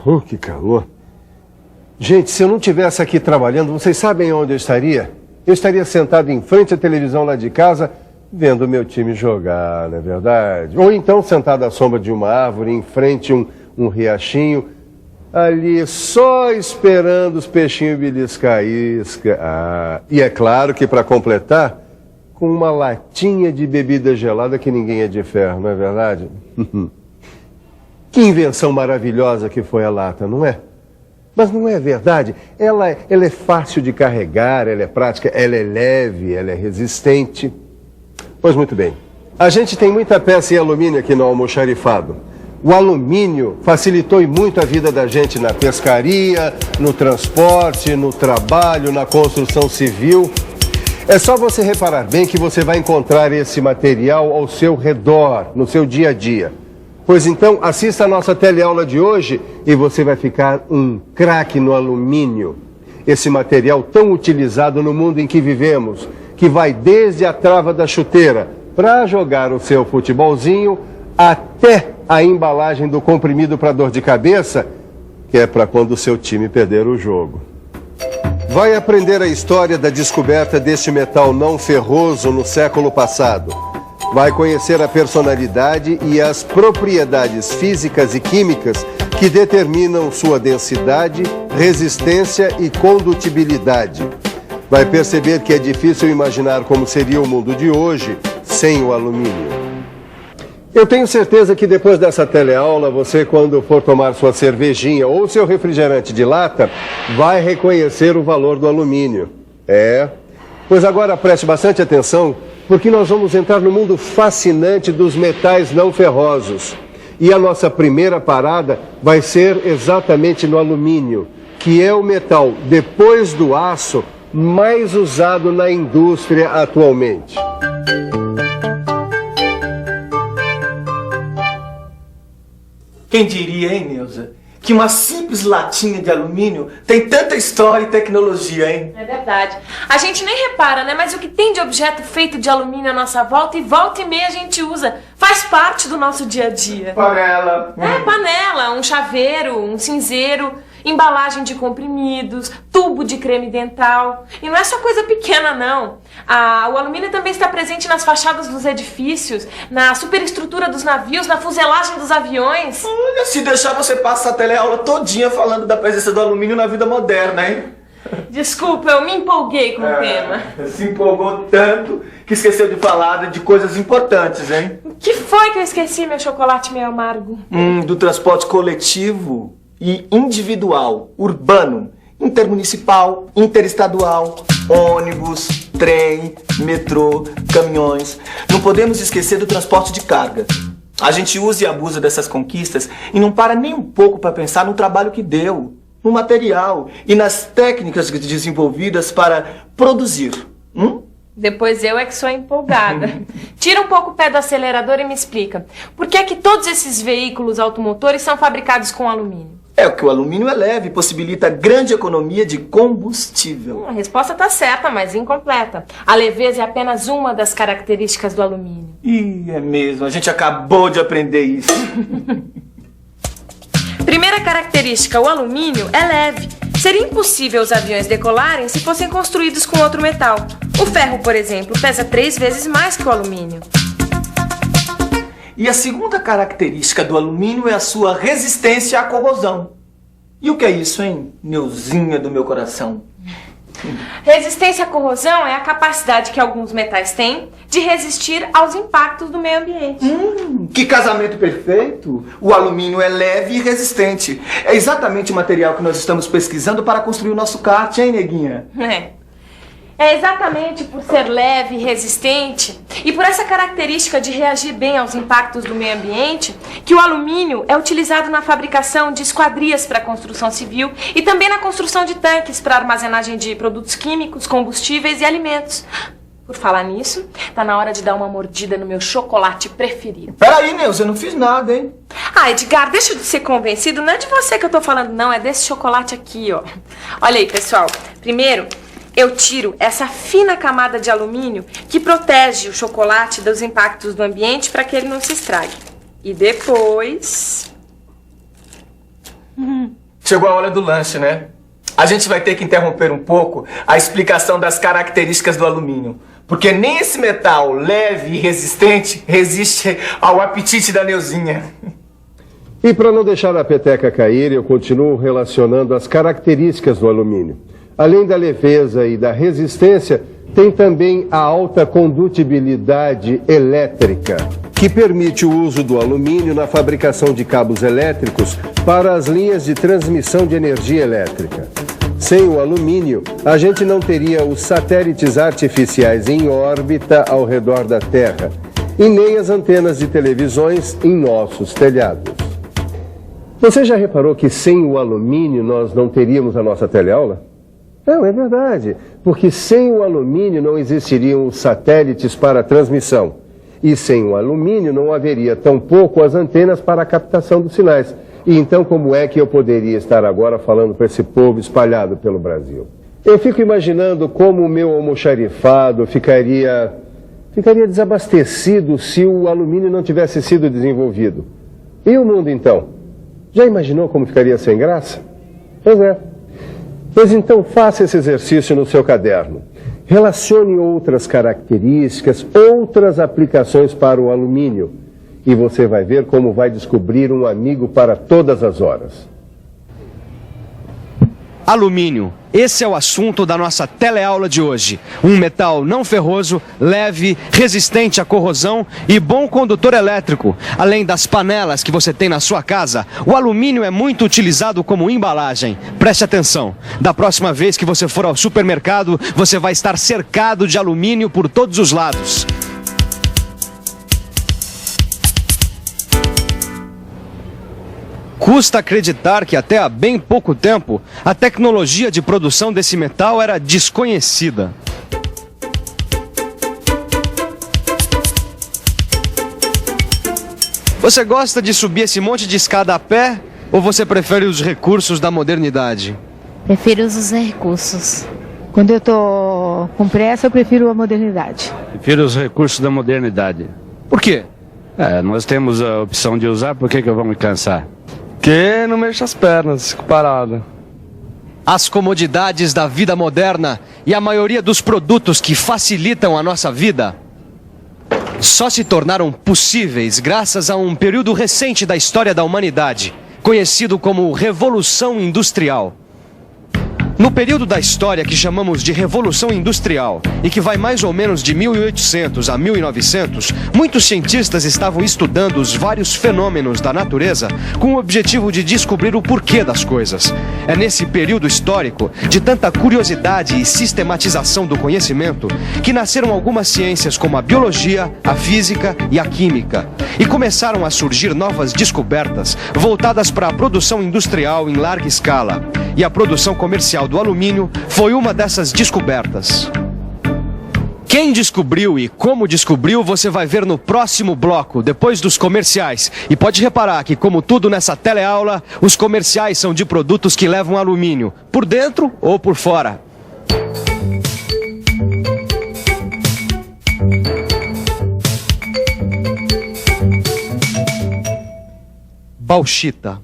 Oh, que calor. Gente, se eu não estivesse aqui trabalhando, vocês sabem onde eu estaria? Eu estaria sentado em frente à televisão lá de casa, vendo o meu time jogar, não é verdade? Ou então sentado à sombra de uma árvore, em frente a um riachinho, ali só esperando os peixinhos beliscar a isca. Ah, e é claro que para completar, com uma latinha de bebida gelada que ninguém é de ferro, não é verdade? Que invenção maravilhosa que foi a lata, não é? Mas não é verdade? Ela é fácil de carregar, ela é prática, ela é leve, ela é resistente. Pois muito bem. A gente tem muita peça em alumínio aqui no almoxarifado. O alumínio facilitou muito a vida da gente na pescaria, no transporte, no trabalho, na construção civil. É só você reparar bem que você vai encontrar esse material ao seu redor, no seu dia a dia. Pois então, assista a nossa teleaula de hoje e você vai ficar um craque no alumínio. Esse material tão utilizado no mundo em que vivemos, que vai desde a trava da chuteira para jogar o seu futebolzinho até a embalagem do comprimido para dor de cabeça, que é para quando o seu time perder o jogo. Vai aprender a história da descoberta deste metal não ferroso no século passado. Vai conhecer a personalidade e as propriedades físicas e químicas que determinam sua densidade, resistência e condutibilidade. Vai perceber que é difícil imaginar como seria o mundo de hoje sem o alumínio. Eu tenho certeza que depois dessa teleaula, você, quando for tomar sua cervejinha ou seu refrigerante de lata, vai reconhecer o valor do alumínio. Pois agora preste bastante atenção, porque nós vamos entrar no mundo fascinante dos metais não ferrosos. E a nossa primeira parada vai ser exatamente no alumínio, que é o metal, depois do aço, mais usado na indústria atualmente. Quem diria, hein, Neuza? Que uma simples latinha de alumínio tem tanta história e tecnologia, hein? É verdade. A gente nem repara, né? Mas o que tem de objeto feito de alumínio à nossa volta e meia a gente usa. Faz parte do nosso dia a dia. Panela. Panela, um chaveiro, um cinzeiro, embalagem de comprimidos, tubo de creme dental. E não é só coisa pequena, não. O alumínio também está presente nas fachadas dos edifícios, na superestrutura dos navios, na fuselagem dos aviões. Olha, se deixar você passa a teleaula todinha falando da presença do alumínio na vida moderna, hein? Desculpa, eu me empolguei com o tema. Se empolgou tanto que esqueceu de falar de coisas importantes, hein? O que foi que eu esqueci, meu chocolate meio amargo? Do transporte coletivo e individual, urbano, intermunicipal, interestadual, ônibus, trem, metrô, caminhões. Não podemos esquecer do transporte de carga. A gente usa e abusa dessas conquistas e não para nem um pouco para pensar no trabalho que deu, no material e nas técnicas desenvolvidas para produzir. Depois eu é que sou empolgada. Tira um pouco o pé do acelerador e me explica. Por que é que todos esses veículos automotores são fabricados com alumínio? É que o alumínio é leve e possibilita grande economia de combustível. A resposta está certa, mas incompleta. A leveza é apenas uma das características do alumínio. É mesmo. A gente acabou de aprender isso. Primeira característica, o alumínio é leve. Seria impossível os aviões decolarem se fossem construídos com outro metal. O ferro, por exemplo, pesa 3 vezes mais que o alumínio. E a segunda característica do alumínio é a sua resistência à corrosão. E o que é isso, hein, Neuzinha do meu coração? Resistência à corrosão é a capacidade que alguns metais têm de resistir aos impactos do meio ambiente. Que casamento perfeito! O alumínio é leve e resistente. É exatamente o material que nós estamos pesquisando para construir o nosso kart, hein, neguinha? É exatamente por ser leve e resistente e por essa característica de reagir bem aos impactos do meio ambiente que o alumínio é utilizado na fabricação de esquadrias para a construção civil e também na construção de tanques para armazenagem de produtos químicos, combustíveis e alimentos. Por falar nisso, tá na hora de dar uma mordida no meu chocolate preferido. Peraí, Neuza, eu não fiz nada, hein? Edgar, deixa de ser convencido. Não é de você que eu tô falando, não. É desse chocolate aqui, ó. Olha aí, pessoal. Primeiro, eu tiro essa fina camada de alumínio que protege o chocolate dos impactos do ambiente para que ele não se estrague. E depois... Chegou a hora do lanche, né? A gente vai ter que interromper um pouco a explicação das características do alumínio. Porque nem esse metal leve e resistente resiste ao apetite da Neuzinha. E para não deixar a peteca cair, eu continuo relacionando as características do alumínio. Além da leveza e da resistência, tem também a alta condutibilidade elétrica, que permite o uso do alumínio na fabricação de cabos elétricos para as linhas de transmissão de energia elétrica. Sem o alumínio, a gente não teria os satélites artificiais em órbita ao redor da Terra e nem as antenas de televisões em nossos telhados. Você já reparou que sem o alumínio nós não teríamos a nossa teleaula? Não, é verdade, porque sem o alumínio não existiriam os satélites para a transmissão. E sem o alumínio não haveria tampouco as antenas para a captação dos sinais. E então como é que eu poderia estar agora falando para esse povo espalhado pelo Brasil? Eu fico imaginando como o meu almoxarifado ficaria desabastecido se o alumínio não tivesse sido desenvolvido. E o mundo então? Já imaginou como ficaria sem graça? Pois é. Pois então faça esse exercício no seu caderno. Relacione outras características, outras aplicações para o alumínio. E você vai ver como vai descobrir um amigo para todas as horas. Alumínio. Esse é o assunto da nossa teleaula de hoje. Um metal não ferroso, leve, resistente à corrosão e bom condutor elétrico. Além das panelas que você tem na sua casa, o alumínio é muito utilizado como embalagem. Preste atenção. Da próxima vez que você for ao supermercado, você vai estar cercado de alumínio por todos os lados. Custa acreditar que até há bem pouco tempo a tecnologia de produção desse metal era desconhecida. Você gosta de subir esse monte de escada a pé ou você prefere os recursos da modernidade? Prefiro os recursos. Quando eu tô com pressa, eu prefiro a modernidade. Prefiro os recursos da modernidade. Por quê? Nós temos a opção de usar, por que eu vou me cansar? Que não mexa as pernas, fico parado. As comodidades da vida moderna e a maioria dos produtos que facilitam a nossa vida só se tornaram possíveis graças a um período recente da história da humanidade, conhecido como Revolução Industrial. No período da história que chamamos de Revolução Industrial, e que vai mais ou menos de 1800 a 1900, muitos cientistas estavam estudando os vários fenômenos da natureza com o objetivo de descobrir o porquê das coisas. É nesse período histórico, de tanta curiosidade e sistematização do conhecimento, que nasceram algumas ciências como a biologia, a física e a química. E começaram a surgir novas descobertas voltadas para a produção industrial em larga escala. E a produção comercial do alumínio foi uma dessas descobertas. Quem descobriu e como descobriu, você vai ver no próximo bloco, depois dos comerciais. E pode reparar que, como tudo nessa teleaula, os comerciais são de produtos que levam alumínio, por dentro ou por fora. Bauxita.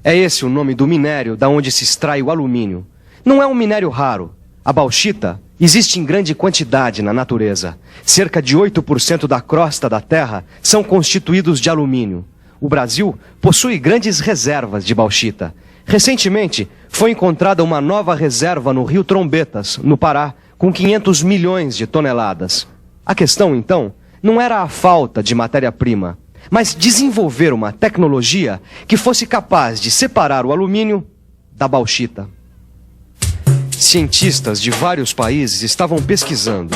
É esse o nome do minério da onde se extrai o alumínio. Não é um minério raro. A bauxita existe em grande quantidade na natureza. Cerca de 8% da crosta da Terra são constituídos de alumínio. O Brasil possui grandes reservas de bauxita. Recentemente, foi encontrada uma nova reserva no Rio Trombetas, no Pará, com 500 milhões de toneladas. A questão, então, não era a falta de matéria-prima, mas desenvolver uma tecnologia que fosse capaz de separar o alumínio da bauxita. Cientistas de vários países estavam pesquisando.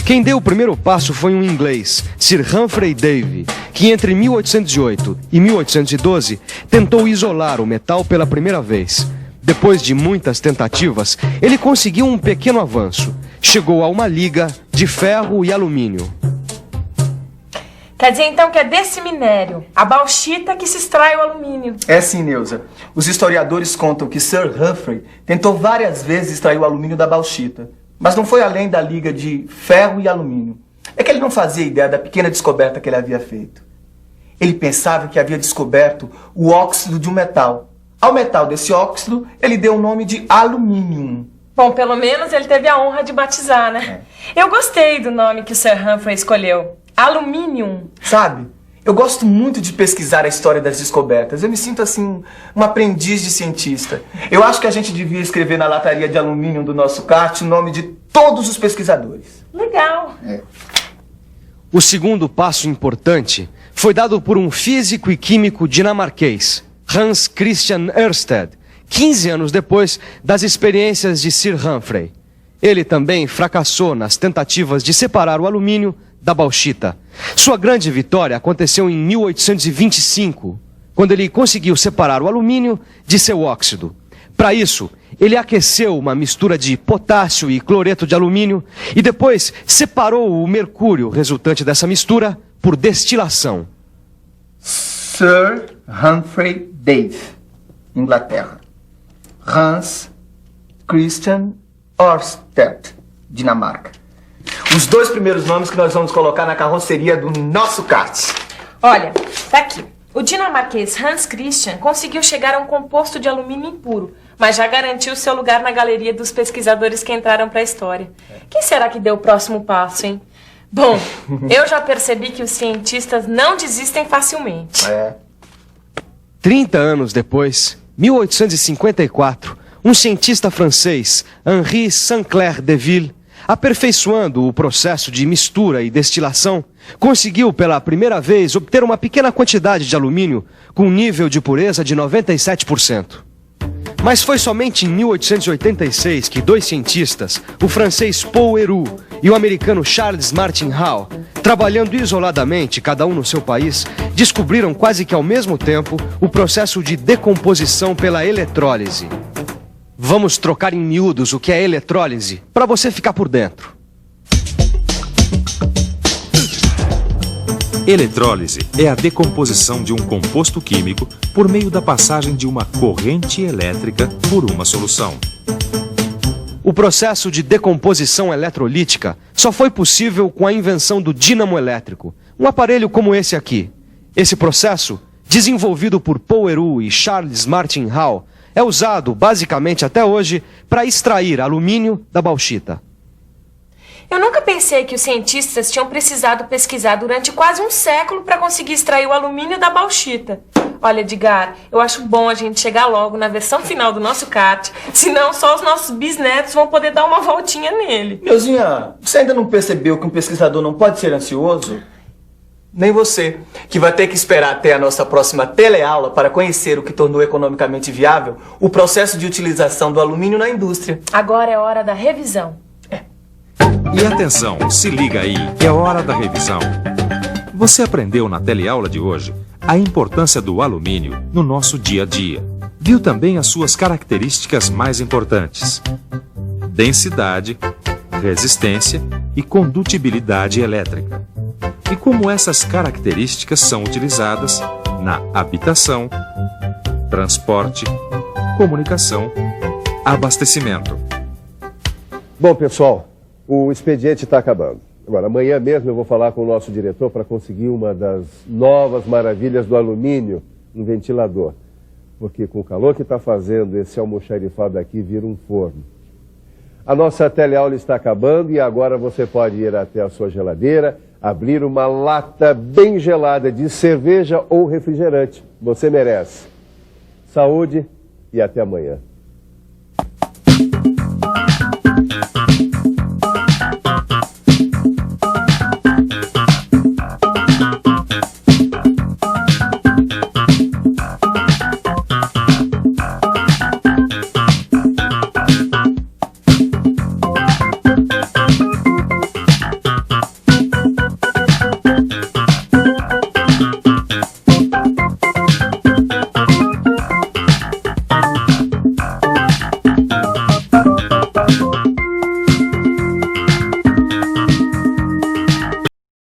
Quem deu o primeiro passo foi um inglês, Sir Humphrey Davy, que entre 1808 e 1812 tentou isolar o metal pela primeira vez. Depois de muitas tentativas, ele conseguiu um pequeno avanço. Chegou a uma liga de ferro e alumínio. Quer dizer então que é desse minério, a bauxita, que se extrai o alumínio. É sim, Neuza. Os historiadores contam que Sir Humphrey tentou várias vezes extrair o alumínio da bauxita, mas não foi além da liga de ferro e alumínio. É que ele não fazia ideia da pequena descoberta que ele havia feito. Ele pensava que havia descoberto o óxido de um metal, Ao metal desse óxido, ele deu o nome de alumínio. Bom, pelo menos ele teve a honra de batizar, né? Eu gostei do nome que o Sir Humphrey escolheu. Aluminium. Sabe, eu gosto muito de pesquisar a história das descobertas. Eu me sinto, assim, um aprendiz de cientista. Eu acho que a gente devia escrever na lataria de alumínio do nosso kart o nome de todos os pesquisadores. Legal. O segundo passo importante foi dado por um físico e químico dinamarquês, Hans Christian Ørsted, 15 anos depois das experiências de Sir Humphrey. Ele também fracassou nas tentativas de separar o alumínio da bauxita. Sua grande vitória aconteceu em 1825, quando ele conseguiu separar o alumínio de seu óxido. Para isso, ele aqueceu uma mistura de potássio e cloreto de alumínio e depois separou o mercúrio resultante dessa mistura por destilação. Sir Humphrey Davy, Inglaterra. Hans Christian Ørsted, Dinamarca. Os 2 primeiros nomes que nós vamos colocar na carroceria do nosso kart. Olha, tá aqui. O dinamarquês Hans Christian conseguiu chegar a um composto de alumínio impuro, mas já garantiu seu lugar na galeria dos pesquisadores que entraram para a história. Quem será que deu o próximo passo, hein? Bom, eu já percebi que os cientistas não desistem facilmente. 30 anos depois, 1854, um cientista francês, Henri Saint-Clair Deville, aperfeiçoando o processo de mistura e destilação, conseguiu pela primeira vez obter uma pequena quantidade de alumínio com nível de pureza de 97%. Mas foi somente em 1886 que 2 cientistas, o francês Paul Héroult e o americano Charles Martin Howe, trabalhando isoladamente, cada um no seu país, descobriram quase que ao mesmo tempo o processo de decomposição pela eletrólise. Vamos trocar em miúdos o que é eletrólise, para você ficar por dentro. Eletrólise é a decomposição de um composto químico por meio da passagem de uma corrente elétrica por uma solução. O processo de decomposição eletrolítica só foi possível com a invenção do dínamo elétrico, um aparelho como esse aqui. Esse processo, desenvolvido por Paul Héroult e Charles Martin Howe, é usado basicamente até hoje para extrair alumínio da bauxita. Eu nunca pensei que os cientistas tinham precisado pesquisar durante quase um século para conseguir extrair o alumínio da bauxita. Olha, Edgar, eu acho bom a gente chegar logo na versão final do nosso kart, senão só os nossos bisnetos vão poder dar uma voltinha nele. Meuzinha, você ainda não percebeu que um pesquisador não pode ser ansioso? Nem você, que vai ter que esperar até a nossa próxima teleaula para conhecer o que tornou economicamente viável o processo de utilização do alumínio na indústria. Agora é hora da revisão. E atenção, se liga aí, é hora da revisão. Você aprendeu na teleaula de hoje a importância do alumínio no nosso dia a dia. Viu também as suas características mais importantes: densidade, resistência e condutibilidade elétrica. E como essas características são utilizadas na habitação, transporte, comunicação, abastecimento. Bom, pessoal, o expediente está acabando. Agora, amanhã mesmo eu vou falar com o nosso diretor para conseguir uma das novas maravilhas do alumínio no ventilador. Porque com o calor que está fazendo, esse almoxarifado aqui vira um forno. A nossa teleaula está acabando e agora você pode ir até a sua geladeira, abrir uma lata bem gelada de cerveja ou refrigerante. Você merece. Saúde e até amanhã.